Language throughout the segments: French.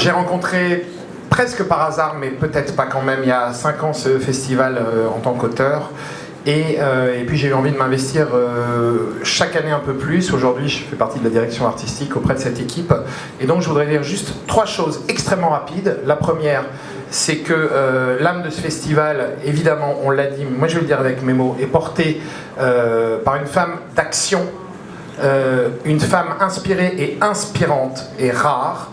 J'ai rencontré presque par hasard, mais peut-être pas quand même, il y a 5 ans ce festival en tant qu'auteur. Et puis j'ai eu envie de m'investir chaque année un peu plus. Aujourd'hui, je fais partie de la direction artistique auprès de cette équipe. Et donc je voudrais dire juste 3 choses extrêmement rapides. La première, c'est que l'âme de ce festival, évidemment, on l'a dit, mais moi je vais le dire avec mes mots, est portée par une femme d'action, une femme inspirée et inspirante et rare.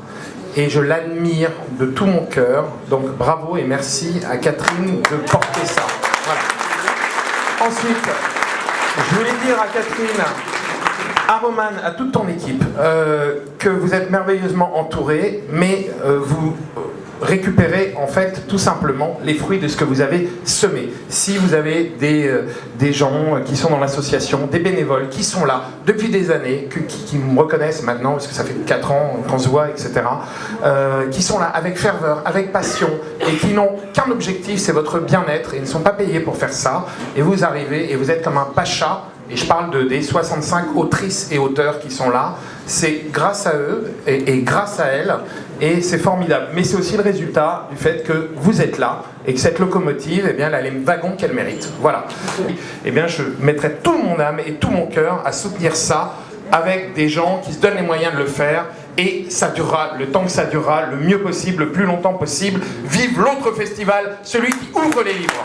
Et je l'admire de tout mon cœur. Donc bravo et merci à Catherine de porter ça. Voilà. Ensuite, je voulais dire à Catherine, à Roman, à toute ton équipe, que vous êtes merveilleusement entourés, mais vous récupérez en fait tout simplement les fruits de ce que vous avez semé. Si vous avez des gens qui sont dans l'association, des bénévoles qui sont là depuis des années, qui me reconnaissent maintenant, parce que ça fait 4 ans qu'on se voit, etc., qui sont là avec ferveur, avec passion, et qui n'ont qu'un objectif, c'est votre bien-être, et ils ne sont pas payés pour faire ça, et vous arrivez et vous êtes comme un pacha. Et je parle des 65 autrices et auteurs qui sont là. C'est grâce à eux et grâce à elles, et c'est formidable. Mais c'est aussi le résultat du fait que vous êtes là, et que cette locomotive, eh bien, elle a les wagons qu'elle mérite. Voilà. Eh bien, je mettrai tout mon âme et tout mon cœur à soutenir ça, avec des gens qui se donnent les moyens de le faire, et ça durera le temps que ça durera, le mieux possible, le plus longtemps possible. Vive l'autre festival, celui qui ouvre les livres.